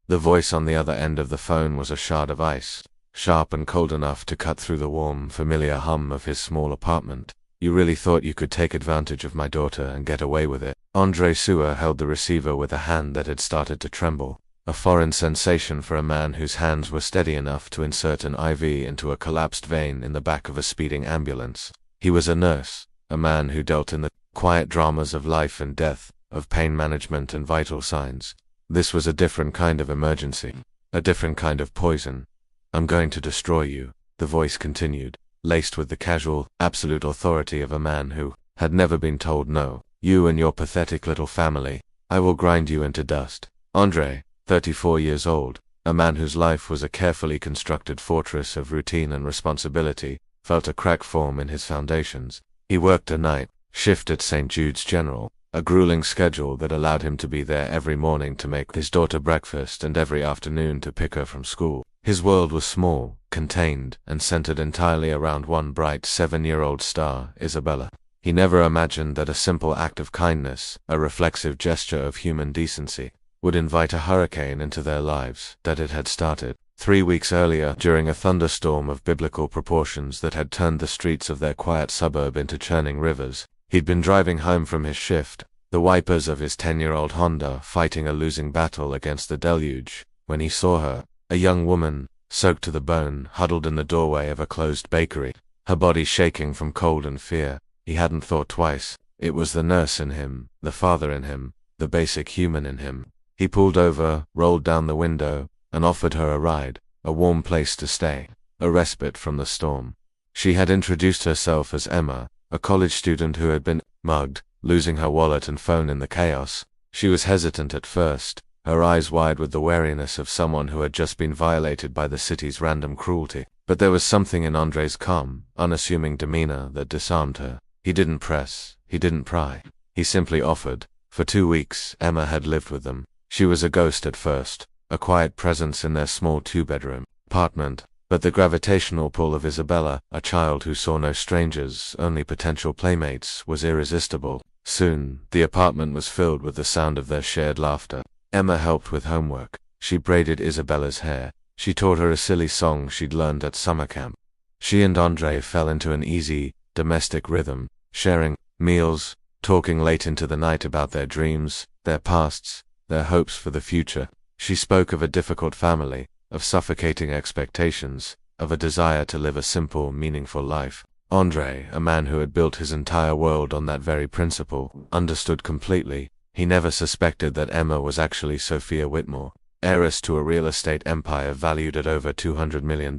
The voice on the other end of the phone was a shard of ice, sharp and cold enough to cut through the warm, familiar hum of his small apartment. "You really thought you could take advantage of my daughter and get away with it?" Andre Sewer held the receiver with a hand that had started to tremble, a foreign sensation for a man whose hands were steady enough to insert an IV into a collapsed vein in the back of a speeding ambulance. He was a nurse, a man who dealt in the quiet dramas of life and death, of pain management and vital signs. This was a different kind of emergency, a different kind of poison. "I'm going to destroy you," the voice continued, laced with the casual, absolute authority of a man who had never been told no. "You and your pathetic little family. I will grind you into dust." Andre, 34 years old, a man whose life was a carefully constructed fortress of routine and responsibility, felt a crack form in his foundations. He worked a night shift at St. Jude's General, a grueling schedule that allowed him to be there every morning to make his daughter breakfast and every afternoon to pick her from school. His world was small, contained, and centered entirely around one bright 7-year-old star, Isabella. He never imagined that a simple act of kindness, a reflexive gesture of human decency, would invite a hurricane into their lives, that it had started 3 weeks earlier during a thunderstorm of biblical proportions that had turned the streets of their quiet suburb into churning rivers. He'd been driving home from his shift, the wipers of his 10-year-old Honda fighting a losing battle against the deluge, when he saw her, a young woman, soaked to the bone, huddled in the doorway of a closed bakery, her body shaking from cold and fear. He hadn't thought twice. It was the nurse in him, the father in him, the basic human in him. He pulled over, rolled down the window, and offered her a ride, a warm place to stay, a respite from the storm. She had introduced herself as Emma, a college student who had been mugged, losing her wallet and phone in the chaos. She was hesitant at first, her eyes wide with the wariness of someone who had just been violated by the city's random cruelty. But there was something in Andre's calm, unassuming demeanor that disarmed her. He didn't press, he didn't pry. He simply offered. For 2 weeks, Emma had lived with them. She was a ghost at first, a quiet presence in their small 2-bedroom apartment. But the gravitational pull of Isabella, a child who saw no strangers, only potential playmates, was irresistible. Soon, the apartment was filled with the sound of their shared laughter. Emma helped with homework. She braided Isabella's hair. She taught her a silly song she'd learned at summer camp. She and Andre fell into an easy, domestic rhythm, sharing meals, talking late into the night about their dreams, their pasts, their hopes for the future. She spoke of a difficult family, of suffocating expectations, of a desire to live a simple, meaningful life. Andre, a man who had built his entire world on that very principle, understood completely. He never suspected that Emma was actually Sophia Whitmore, heiress to a real estate empire valued at over $200 million.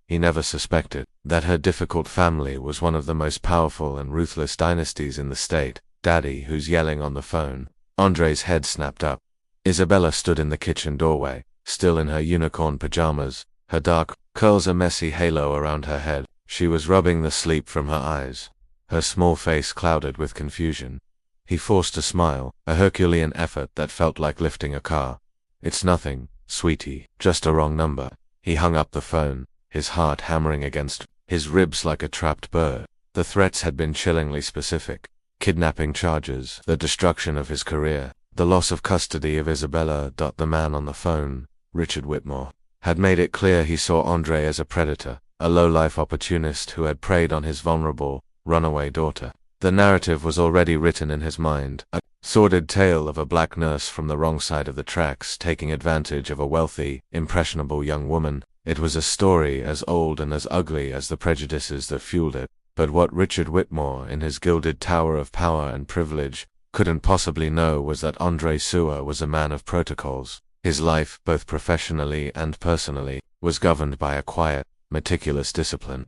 He never suspected that her difficult family was one of the most powerful and ruthless dynasties in the state. "Daddy, who's yelling on the phone?" Andre's head snapped up. Isabella stood in the kitchen doorway, still in her unicorn pajamas, her dark curls a messy halo around her head. She was rubbing the sleep from her eyes, her small face clouded with confusion. He forced a smile, a Herculean effort that felt like lifting a car. "It's nothing, sweetie, just a wrong number." He hung up the phone, his heart hammering against his ribs like a trapped bird. The threats had been chillingly specific. Kidnapping charges, the destruction of his career, the loss of custody of Isabella. The man on the phone, Richard Whitmore, had made it clear he saw Andre as a predator, a low-life opportunist who had preyed on his vulnerable, runaway daughter. The narrative was already written in his mind, a sordid tale of a black nurse from the wrong side of the tracks taking advantage of a wealthy, impressionable young woman. It was a story as old and as ugly as the prejudices that fueled it. But what Richard Whitmore, in his gilded tower of power and privilege, couldn't possibly know was that Andre Sewer was a man of protocols. His life, both professionally and personally, was governed by a quiet, meticulous discipline.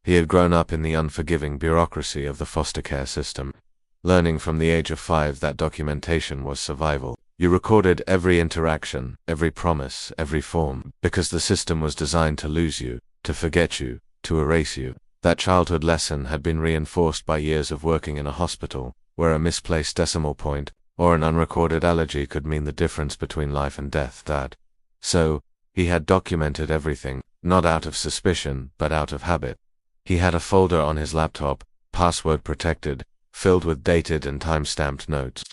He had grown up in the unforgiving bureaucracy of the foster care system, learning from the age of 5 that documentation was survival. You recorded every interaction, every promise, every form, because the system was designed to lose you, to forget you, to erase you. That childhood lesson had been reinforced by years of working in a hospital, where a misplaced decimal point, or an unrecorded allergy could mean the difference between life and death. So, he had documented everything, not out of suspicion, but out of habit. He had a folder on his laptop, password protected, filled with dated and time-stamped notes.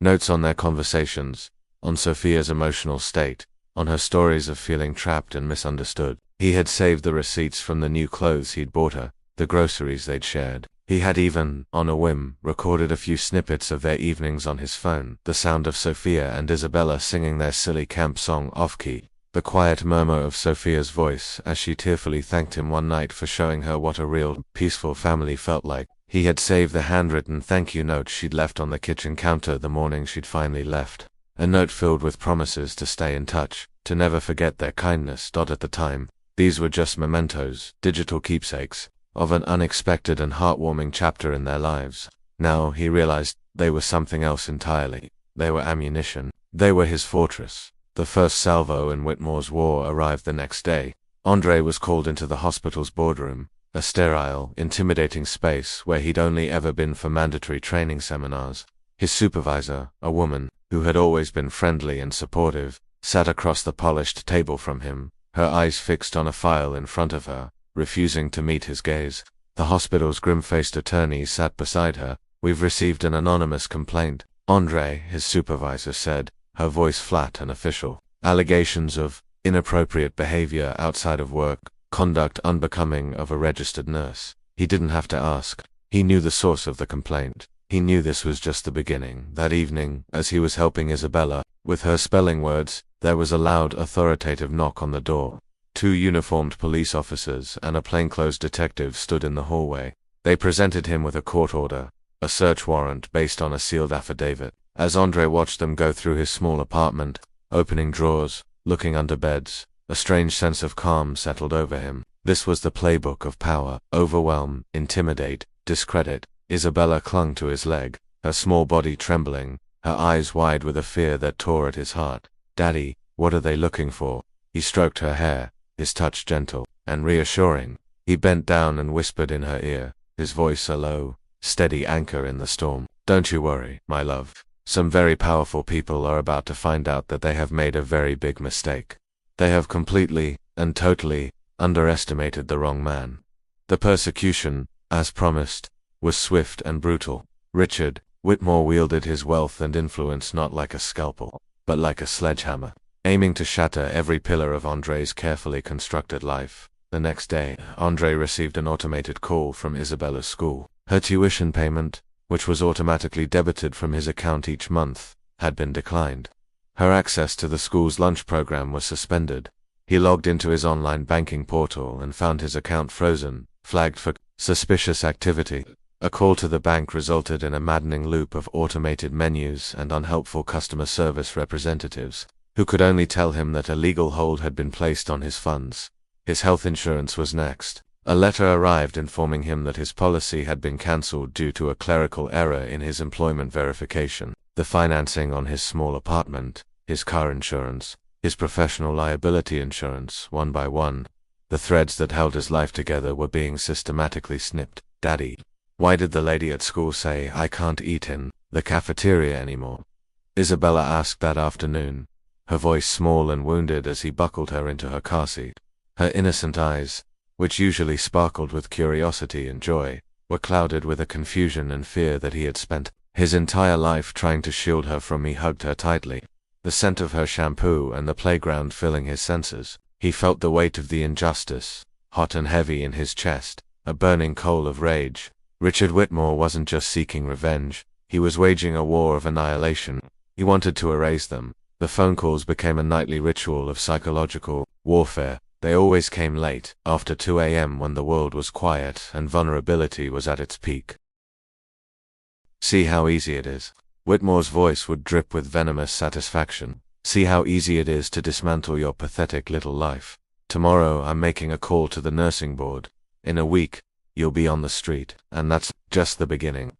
Notes on their conversations, on Sophia's emotional state, on her stories of feeling trapped and misunderstood. He had saved the receipts from the new clothes he'd bought her, the groceries they'd shared. He had even, on a whim, recorded a few snippets of their evenings on his phone, the sound of Sophia and Isabella singing their silly camp song off-key, the quiet murmur of Sophia's voice as she tearfully thanked him one night for showing her what a real, peaceful family felt like. He had saved the handwritten thank you note she'd left on the kitchen counter the morning she'd finally left. A note filled with promises to stay in touch, to never forget their kindness. At the time, these were just mementos, digital keepsakes, of an unexpected and heartwarming chapter in their lives. Now he realized they were something else entirely. They were ammunition. They were his fortress. The first salvo in Whitmore's war arrived the next day. Andre was called into the hospital's boardroom, a sterile, intimidating space where he'd only ever been for mandatory training seminars. His supervisor, a woman, who had always been friendly and supportive, sat across the polished table from him, her eyes fixed on a file in front of her, refusing to meet his gaze. The hospital's grim-faced attorney sat beside her. "We've received an anonymous complaint," Andre, his supervisor, said, her voice flat and official. "Allegations of inappropriate behavior outside of work, conduct unbecoming of a registered nurse." He didn't have to ask. He knew the source of the complaint. He knew this was just the beginning. That evening, as he was helping Isabella with her spelling words, there was a loud, authoritative knock on the door. 2 uniformed police officers and a plainclothes detective stood in the hallway. They presented him with a court order, a search warrant based on a sealed affidavit. As Andre watched them go through his small apartment, opening drawers, looking under beds, a strange sense of calm settled over him. This was the playbook of power: overwhelm, intimidate, discredit. Isabella clung to his leg, her small body trembling, her eyes wide with a fear that tore at his heart. "Daddy, what are they looking for?" He stroked her hair, his touch gentle and reassuring. He bent down and whispered in her ear, his voice a low, steady anchor in the storm. "Don't you worry, my love. Some very powerful people are about to find out that they have made a very big mistake. They have completely and totally underestimated the wrong man." The persecution, as promised, was swift and brutal. Richard Whitmore wielded his wealth and influence not like a scalpel, but like a sledgehammer, aiming to shatter every pillar of Andre's carefully constructed life. The next day, Andre received an automated call from Isabella's school. Her tuition payment, which was automatically debited from his account each month, had been declined. Her access to the school's lunch program was suspended. He logged into his online banking portal and found his account frozen, flagged for suspicious activity. A call to the bank resulted in a maddening loop of automated menus and unhelpful customer service representatives, who could only tell him that a legal hold had been placed on his funds. His health insurance was next. A letter arrived informing him that his policy had been cancelled due to a clerical error in his employment verification. The financing on his small apartment, his car insurance, his professional liability insurance, one by one, the threads that held his life together were being systematically snipped. "Daddy, why did the lady at school say I can't eat in the cafeteria anymore?" Isabella asked that afternoon, her voice small and wounded as he buckled her into her car seat. Her innocent eyes, which usually sparkled with curiosity and joy, were clouded with a confusion and fear that he had spent his entire life trying to shield her from. He hugged her tightly, the scent of her shampoo and the playground filling his senses. He felt the weight of the injustice, hot and heavy in his chest, a burning coal of rage. Richard Whitmore wasn't just seeking revenge, he was waging a war of annihilation. He wanted to erase them. The phone calls became a nightly ritual of psychological warfare. They always came late, after 2 a.m. when the world was quiet and vulnerability was at its peak. "See how easy it is." Whitmore's voice would drip with venomous satisfaction. "See how easy it is to dismantle your pathetic little life. Tomorrow I'm making a call to the nursing board. In a week, you'll be on the street, and that's just the beginning."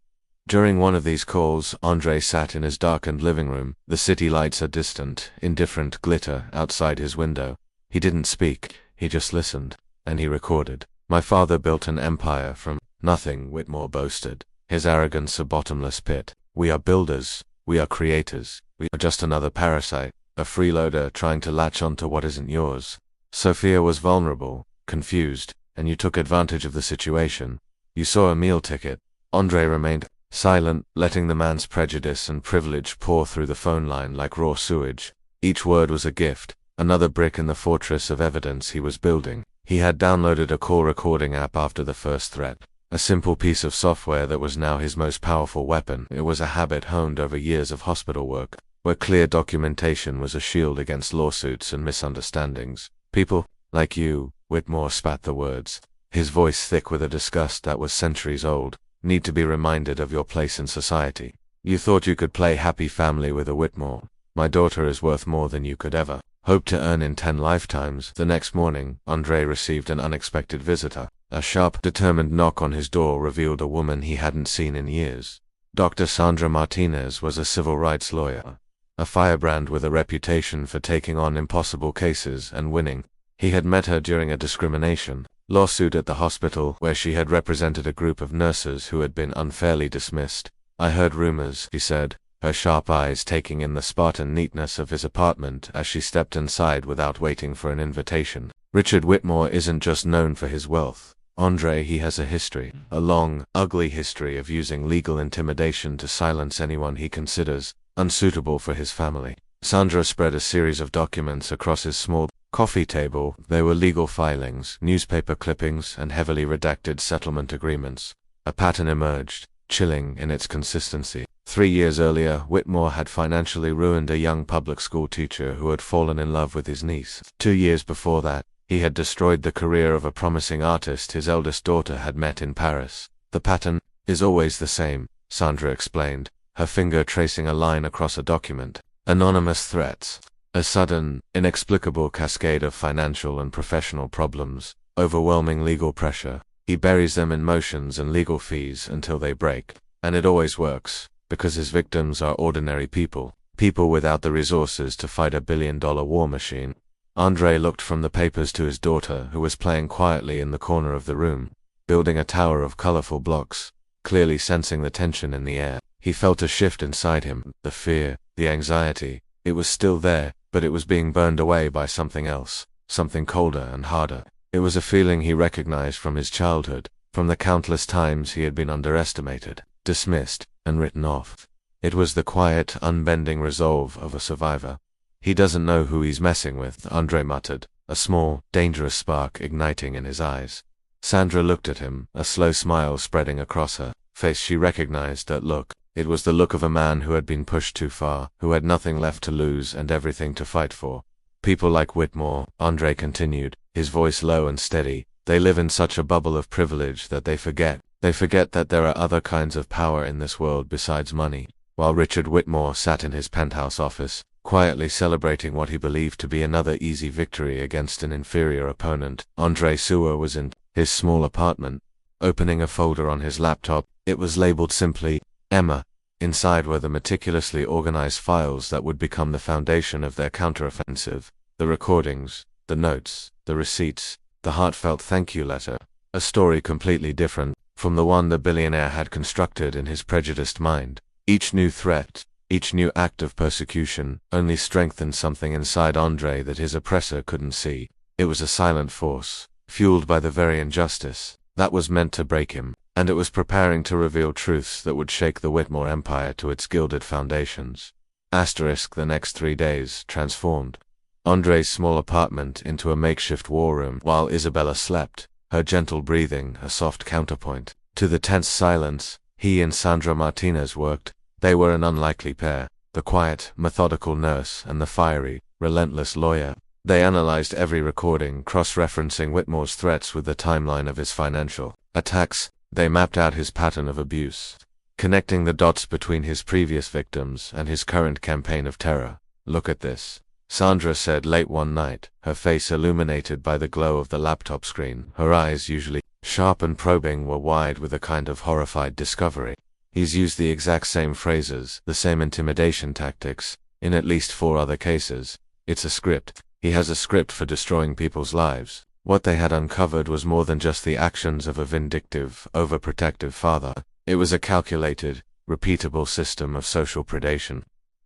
During one of these calls, Andre sat in his darkened living room. The city lights a distant, indifferent glitter outside his window. He didn't speak, he just listened, and he recorded. "My father built an empire from nothing," Whitmore boasted, his arrogance a bottomless pit. "We are builders, we are creators, we are just another parasite, a freeloader trying to latch onto what isn't yours." Sophia was vulnerable, confused, and you took advantage of the situation. You saw a meal ticket. Andre remained silent, letting the man's prejudice and privilege pour through the phone line like raw sewage. Each word was a gift, Another brick in the fortress of evidence he was building. He had downloaded a call recording app after the first threat. A simple piece of software that was now his most powerful weapon. It was a habit honed over years of hospital work, where clear documentation was a shield against lawsuits and misunderstandings. People like you, Whitmore spat the words, his voice thick with a disgust that was centuries old, need to be reminded of your place in society. You thought you could play happy family with a Whitmore. My daughter is worth more than you could ever hope to earn in 10 lifetimes. The next morning, Andre received an unexpected visitor. A sharp, determined knock on his door revealed a woman he hadn't seen in years. Dr. Sandra Martinez was a civil rights lawyer, a firebrand with a reputation for taking on impossible cases and winning. He had met her during a discrimination lawsuit at the hospital where she had represented a group of nurses who had been unfairly dismissed. I heard rumors, he said, her sharp eyes taking in the Spartan neatness of his apartment as she stepped inside without waiting for an invitation. Richard Whitmore isn't just known for his wealth. Andre, he has a history, a long, ugly history of using legal intimidation to silence anyone he considers unsuitable for his family. Sandra spread a series of documents across his small coffee table. They were legal filings, newspaper clippings, and heavily redacted settlement agreements. A pattern emerged, chilling in its consistency. 3 years earlier, Whitmore had financially ruined a young public school teacher who had fallen in love with his niece. 2 years before that, he had destroyed the career of a promising artist his eldest daughter had met in Paris. The pattern is always the same, Sandra explained, her finger tracing a line across a document. Anonymous threats. A sudden, inexplicable cascade of financial and professional problems. Overwhelming legal pressure. He buries them in motions and legal fees until they break. And it always works, because his victims are ordinary people. People without the resources to fight a billion-dollar war machine. Andre looked from the papers to his daughter, who was playing quietly in the corner of the room, building a tower of colorful blocks. Clearly sensing the tension in the air, he felt a shift inside him. The fear, the anxiety, it was still there, but it was being burned away by something else, something colder and harder. It was a feeling he recognized from his childhood, from the countless times he had been underestimated, dismissed, and written off. It was the quiet, unbending resolve of a survivor. He doesn't know who he's messing with, Andre muttered, a small, dangerous spark igniting in his eyes. Sandra looked at him, a slow smile spreading across her face. She recognized that look. It was the look of a man who had been pushed too far, who had nothing left to lose and everything to fight for. People like Whitmore, Andre continued, his voice low and steady, they live in such a bubble of privilege that they forget that there are other kinds of power in this world besides money. While Richard Whitmore sat in his penthouse office, quietly celebrating what he believed to be another easy victory against an inferior opponent, Andre Sewer was in his small apartment, opening a folder on his laptop. It was labeled simply, Emma. Inside were the meticulously organized files that would become the foundation of their counteroffensive. The recordings, the notes, the receipts, the heartfelt thank you letter. A story completely different from the one the billionaire had constructed in his prejudiced mind. Each new threat, each new act of persecution, only strengthened something inside Andre that his oppressor couldn't see. It was a silent force, fueled by the very injustice, that was meant to break him, and it was preparing to reveal truths that would shake the Whitmore empire to its gilded foundations. The next 3 days transformed Andre's small apartment into a makeshift war room while Isabella slept, her gentle breathing a soft counterpoint to the tense silence. He and Sandra Martinez worked. They were an unlikely pair, the quiet, methodical nurse and the fiery, relentless lawyer. They analyzed every recording, cross-referencing Whitmore's threats with the timeline of his financial attacks. They mapped out his pattern of abuse, connecting the dots between his previous victims and his current campaign of terror. Look at this, Sandra said late one night, her face illuminated by the glow of the laptop screen. Her eyes, usually sharp and probing, were wide with a kind of horrified discovery. He's used the exact same phrases, the same intimidation tactics, in at least 4 other cases. It's a script. He has a script for destroying people's lives. What they had uncovered was more than just the actions of a vindictive, overprotective father. It was a calculated, repeatable system of social predation.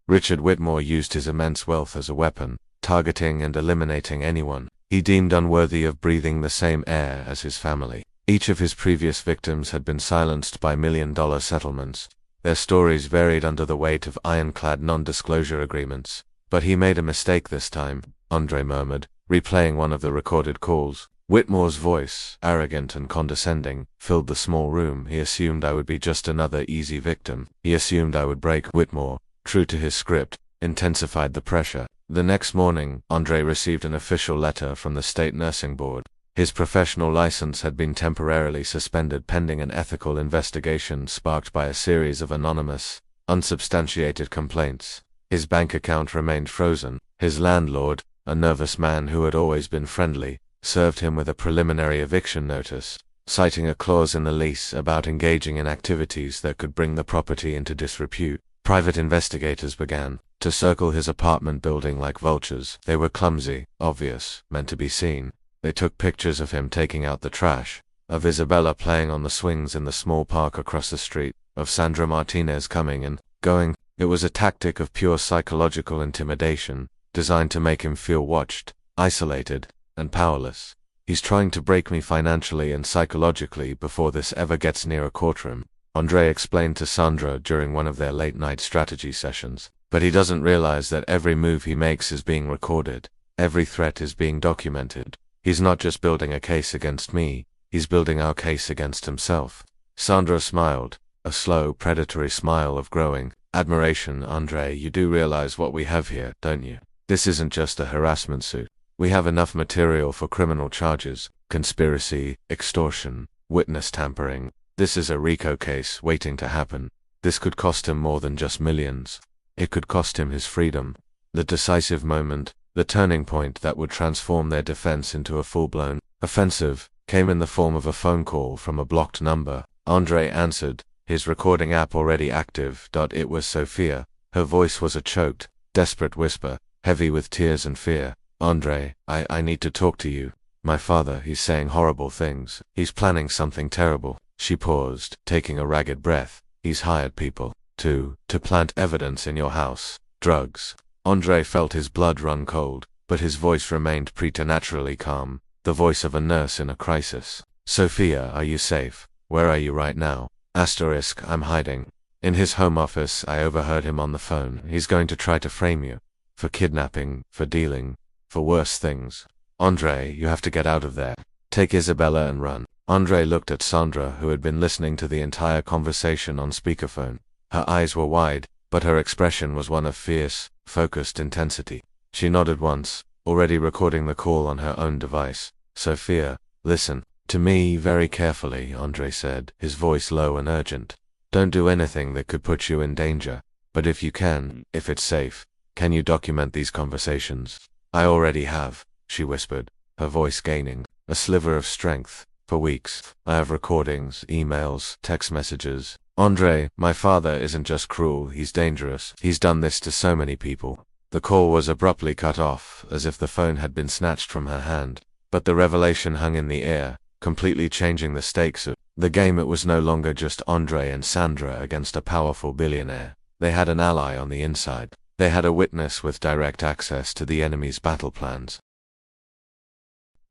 Richard Whitmore used his immense wealth as a weapon, targeting and eliminating anyone he deemed unworthy of breathing the same air as his family. Each of his previous victims had been silenced by million-dollar settlements. Their stories varied under the weight of ironclad non-disclosure agreements. But he made a mistake this time. Andre murmured, replaying one of the recorded calls. Whitmore's voice, arrogant and condescending, filled the small room. He assumed I would be just another easy victim. He assumed I would break. Whitmore, true to his script, intensified the pressure. The next morning, Andre received an official letter from the state nursing board. His professional license had been temporarily suspended pending an ethical investigation sparked by a series of anonymous, unsubstantiated complaints. His bank account remained frozen. His landlord, a nervous man who had always been friendly, served him with a preliminary eviction notice, citing a clause in the lease about engaging in activities that could bring the property into disrepute. Private investigators began to circle his apartment building like vultures. They were clumsy, obvious, meant to be seen. They took pictures of him taking out the trash, of Isabella playing on the swings in the small park across the street, of Sandra Martinez coming and going. It was a tactic of pure psychological intimidation, designed to make him feel watched, isolated, and powerless. He's trying to break me financially and psychologically before this ever gets near a courtroom, Andre explained to Sandra during one of their late-night strategy sessions. But he doesn't realize that every move he makes is being recorded. Every threat is being documented. He's not just building a case against me, he's building our case against himself. Sandra smiled, a slow, predatory smile of growing admiration. Andre, you do realize what we have here, don't you? This isn't just a harassment suit. We have enough material for criminal charges, conspiracy, extortion, witness tampering. This is a RICO case waiting to happen. This could cost him more than just millions. It could cost him his freedom. The decisive moment, the turning point that would transform their defense into a full-blown offensive, came in the form of a phone call from a blocked number. Andre answered, his recording app already active. It was Sophia. Her voice was a choked, desperate whisper, heavy with tears and fear. Andre, I need to talk to you. My father, he's saying horrible things. He's planning something terrible. She paused, taking a ragged breath. He's hired people to plant evidence in your house. Drugs. Andre felt his blood run cold, but his voice remained preternaturally calm, the voice of a nurse in a crisis. Sophia, are you safe? Where are you right now? I'm hiding. In his home office. I overheard him on the phone. He's going to try to frame you. For kidnapping, for dealing, for worse things. Andre, you have to get out of there. Take Isabella and run. Andre looked at Sandra, who had been listening to the entire conversation on speakerphone. Her eyes were wide, but her expression was one of fierce, focused intensity. She nodded once, already recording the call on her own device. Sophia, listen to me very carefully, Andre said, his voice low and urgent. Don't do anything that could put you in danger. But if you can, if it's safe, can you document these conversations? I already have, she whispered, her voice gaining a sliver of strength. For weeks, I have recordings, emails, text messages. Andre, my father isn't just cruel, he's dangerous. He's done this to so many people. The call was abruptly cut off, as if the phone had been snatched from her hand. But the revelation hung in the air, completely changing the stakes of the game. It was no longer just Andre and Sandra against a powerful billionaire. They had an ally on the inside. They had a witness with direct access to the enemy's battle plans.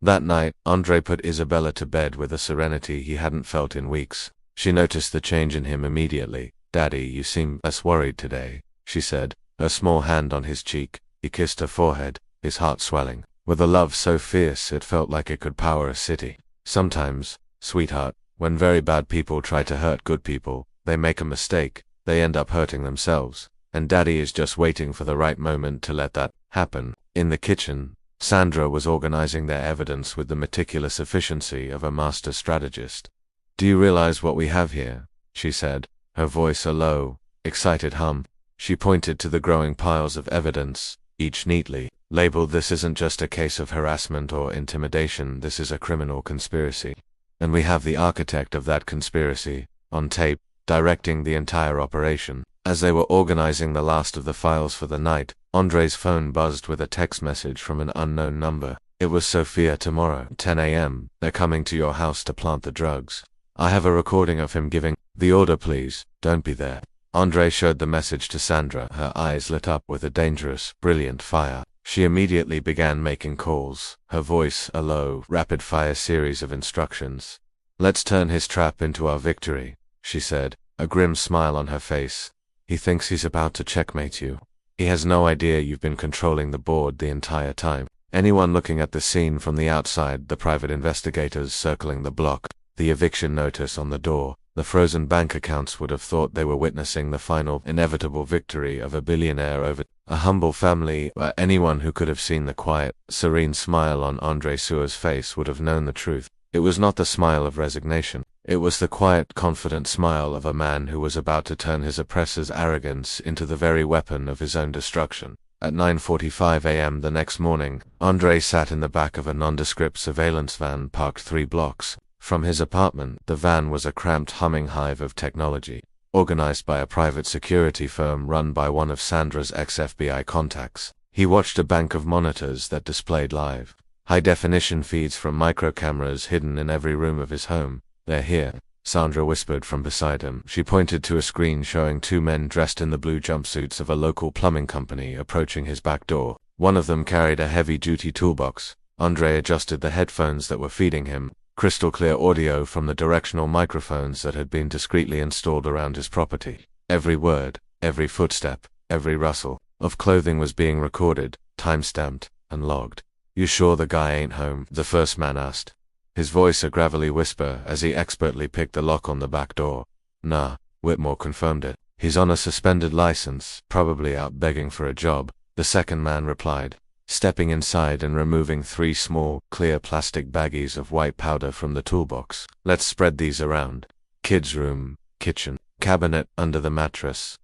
That night, Andre put Isabella to bed with a serenity he hadn't felt in weeks. She noticed the change in him immediately. Daddy, you seem less worried today, she said, her small hand on his cheek. He kissed her forehead, his heart swelling, with a love so fierce it felt like it could power a city. Sometimes, sweetheart, when very bad people try to hurt good people, they make a mistake, they end up hurting themselves. And Daddy is just waiting for the right moment to let that happen. In the kitchen, Sandra was organizing their evidence with the meticulous efficiency of a master strategist. Do you realize what we have here? She said, her voice a low, excited hum. She pointed to the growing piles of evidence, each neatly labeled. This isn't just a case of harassment or intimidation, this is a criminal conspiracy. And we have the architect of that conspiracy, on tape, directing the entire operation. As they were organizing the last of the files for the night, Andre's phone buzzed with a text message from an unknown number. It was Sophia. Tomorrow, 10 a.m., they're coming to your house to plant the drugs. I have a recording of him giving the order. Please, don't be there. Andre showed the message to Sandra, her eyes lit up with a dangerous, brilliant fire. She immediately began making calls, her voice a low, rapid-fire series of instructions. Let's turn his trap into our victory, she said, a grim smile on her face. He thinks he's about to checkmate you. He has no idea you've been controlling the board the entire time. Anyone looking at the scene from the outside, the private investigators circling the block, the eviction notice on the door, the frozen bank accounts, would have thought they were witnessing the final, inevitable victory of a billionaire over a humble family. Anyone who could have seen the quiet, serene smile on Andre Suar's face would have known the truth. It was not the smile of resignation. It was the quiet, confident smile of a man who was about to turn his oppressor's arrogance into the very weapon of his own destruction. At 9:45 a.m. the next morning, Andre sat in the back of a nondescript surveillance van parked 3 blocks from his apartment. The van was a cramped, humming hive of technology, organized by a private security firm run by one of Sandra's ex-FBI contacts. He watched a bank of monitors that displayed live, high-definition feeds from microcameras hidden in every room of his home. "They're here," Sandra whispered from beside him. She pointed to a screen showing 2 men dressed in the blue jumpsuits of a local plumbing company approaching his back door. One of them carried a heavy-duty toolbox. Andre adjusted the headphones that were feeding him, crystal-clear audio from the directional microphones that had been discreetly installed around his property. Every word, every footstep, every rustle of clothing was being recorded, time-stamped, and logged. "You sure the guy ain't home?" the first man asked, his voice a gravelly whisper as he expertly picked the lock on the back door. "Nah," Whitmore confirmed it. "He's on a suspended license, probably out begging for a job," the second man replied, stepping inside and removing 3 small, clear plastic baggies of white powder from the toolbox. "Let's spread these around. Kids' room, kitchen, cabinet, under the mattress.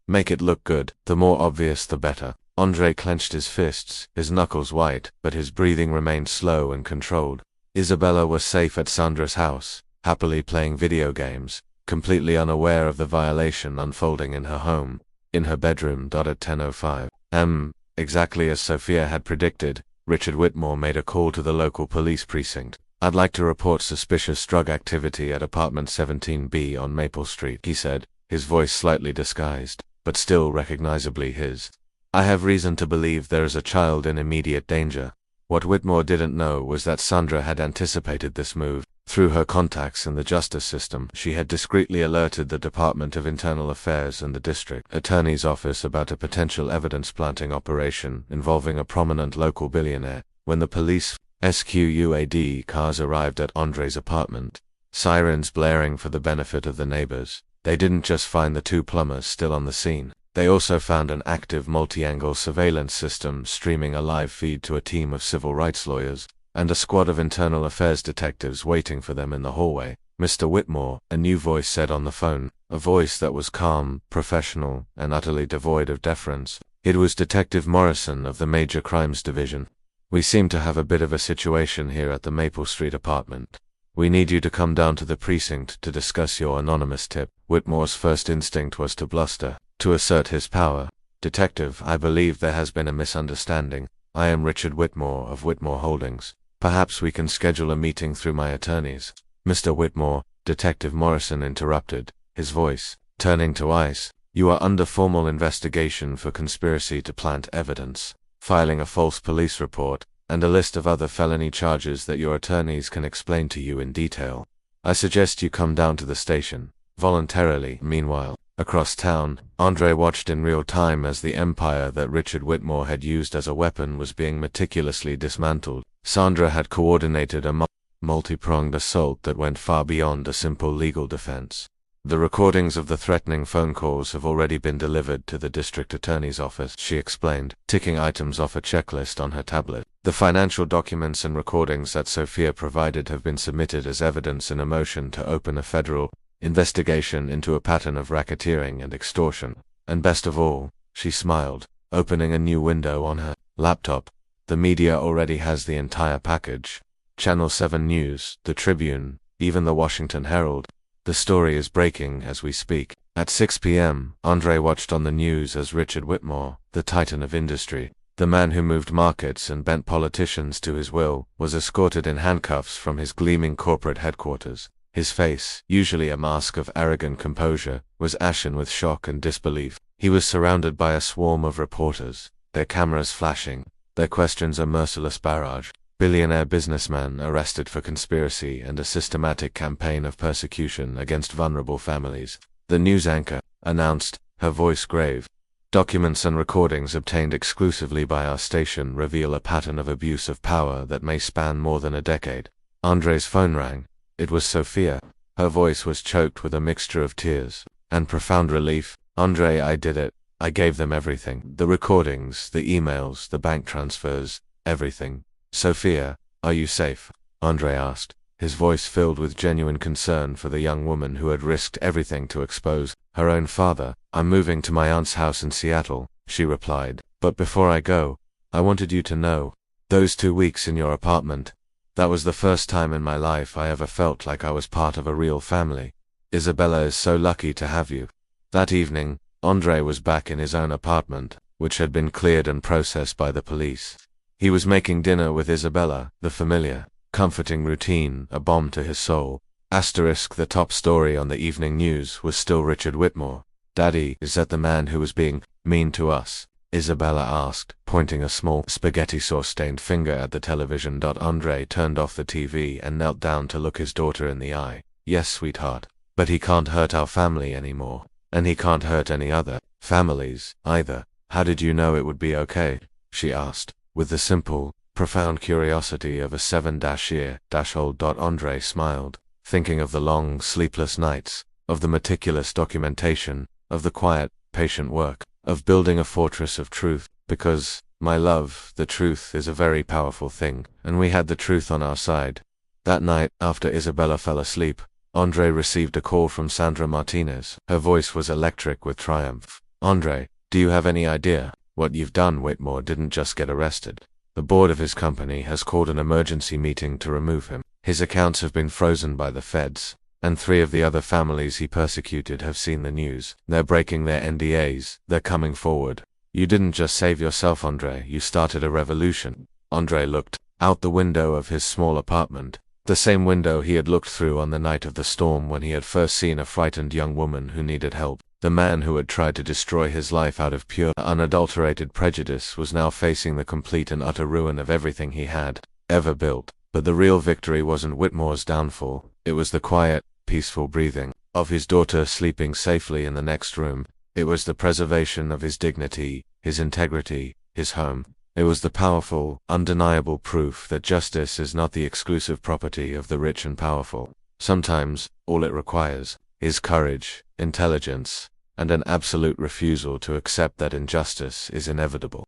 Make it look good, the more obvious the better." Andre clenched his fists, his knuckles white, but his breathing remained slow and controlled. Isabella was safe at Sandra's house, happily playing video games, completely unaware of the violation unfolding in her home, in her bedroom. At 10:05 am, exactly as Sophia had predicted, Richard Whitmore made a call to the local police precinct. "I'd like to report suspicious drug activity at apartment 17B on Maple Street," he said, his voice slightly disguised, but still recognizably his. "I have reason to believe there is a child in immediate danger." What Whitmore didn't know was that Sandra had anticipated this move. Through her contacts in the justice system, she had discreetly alerted the Department of Internal Affairs and the district attorney's office about a potential evidence-planting operation involving a prominent local billionaire. When the police SQUAD cars arrived at Andre's apartment, sirens blaring for the benefit of the neighbors, they didn't just find the 2 plumbers still on the scene. They also found an active multi-angle surveillance system streaming a live feed to a team of civil rights lawyers, and a squad of internal affairs detectives waiting for them in the hallway. "Mr. Whitmore," a new voice said on the phone, a voice that was calm, professional, and utterly devoid of deference. It was Detective Morrison of the Major Crimes Division. "We seem to have a bit of a situation here at the Maple Street apartment. We need you to come down to the precinct to discuss your anonymous tip." Whitmore's first instinct was to bluster, to assert his power. "Detective, I believe there has been a misunderstanding. I am Richard Whitmore of Whitmore Holdings. Perhaps we can schedule a meeting through my attorneys." "Mr. Whitmore," Detective Morrison interrupted, his voice turning to ice, "you are under formal investigation for conspiracy to plant evidence, filing a false police report, and a list of other felony charges that your attorneys can explain to you in detail. I suggest you come down to the station, voluntarily." Meanwhile, across town, Andre watched in real time as the empire that Richard Whitmore had used as a weapon was being meticulously dismantled. Sandra had coordinated a multi-pronged assault that went far beyond a simple legal defense. "The recordings of the threatening phone calls have already been delivered to the district attorney's office," she explained, ticking items off a checklist on her tablet. "The financial documents and recordings that Sophia provided have been submitted as evidence in a motion to open a federal investigation into a pattern of racketeering and extortion. And best of all," she smiled, opening a new window on her laptop, "the media already has the entire package. Channel 7 News, the Tribune, even the Washington Herald. The story is breaking as we speak." At 6 p.m., Andre watched on the news as Richard Whitmore, the titan of industry, the man who moved markets and bent politicians to his will, was escorted in handcuffs from his gleaming corporate headquarters. His face, usually a mask of arrogant composure, was ashen with shock and disbelief. He was surrounded by a swarm of reporters, their cameras flashing, their questions a merciless barrage. Billionaire businessman arrested for conspiracy and a systematic campaign of persecution against vulnerable families, the news anchor announced, her voice grave. Documents and recordings obtained exclusively by our station reveal a pattern of abuse of power that may span more than a decade. Andre's phone rang. It was Sophia. Her voice was choked with a mixture of tears and profound relief. Andre, I did it. I gave them everything. The recordings, the emails, the bank transfers, everything. Sophia, are you safe? Andre asked, his voice filled with genuine concern for the young woman who had risked everything to expose her own father. I'm moving to my aunt's house in Seattle, she replied. But before I go, I wanted you to know, those 2 weeks in your apartment, that was the first time in my life I ever felt like I was part of a real family. Isabella is so lucky to have you. That evening, Andre was back in his own apartment, which had been cleared and processed by the police. He was making dinner with Isabella, the familiar, comforting routine, a balm to his soul. The top story on the evening news was still Richard Whitmore. Daddy, is that the man who was being mean to us? Isabella asked, pointing a small spaghetti sauce-stained finger at the television. Andre turned off the TV and knelt down to look his daughter in the eye. Yes, sweetheart. But he can't hurt our family anymore. And he can't hurt any other families, either. How did you know it would be okay? She asked, with the simple, profound curiosity of a 7-year-old. Andre smiled, thinking of the long, sleepless nights, of the meticulous documentation, of the quiet, patient work, of building a fortress of truth. Because, my love, the truth is a very powerful thing, and we had the truth on our side. That night, after Isabella fell asleep, Andre received a call from Sandra Martinez. Her voice was electric with triumph. Andre, do you have any idea what you've done? Whitmore didn't just get arrested. The board of his company has called an emergency meeting to remove him. His accounts have been frozen by the feds, and 3 of the other families he persecuted have seen the news. They're breaking their NDAs. They're coming forward. You didn't just save yourself, Andre. You started a revolution. Andre looked out the window of his small apartment, the same window he had looked through on the night of the storm when he had first seen a frightened young woman who needed help. The man who had tried to destroy his life out of pure, unadulterated prejudice was now facing the complete and utter ruin of everything he had ever built. But the real victory wasn't Whitmore's downfall. It was the quiet, peaceful breathing of his daughter sleeping safely in the next room. It was the preservation of his dignity, his integrity, his home. It was the powerful, undeniable proof that justice is not the exclusive property of the rich and powerful. Sometimes, all it requires is courage, intelligence, and an absolute refusal to accept that injustice is inevitable.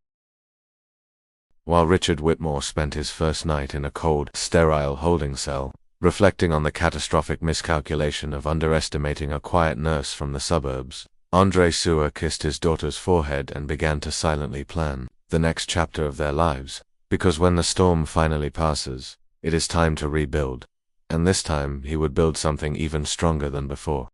While Richard Whitmore spent his first night in a cold, sterile holding cell, reflecting on the catastrophic miscalculation of underestimating a quiet nurse from the suburbs, Andre Sewer kissed his daughter's forehead and began to silently plan the next chapter of their lives. Because when the storm finally passes, it is time to rebuild. And this time he would build something even stronger than before.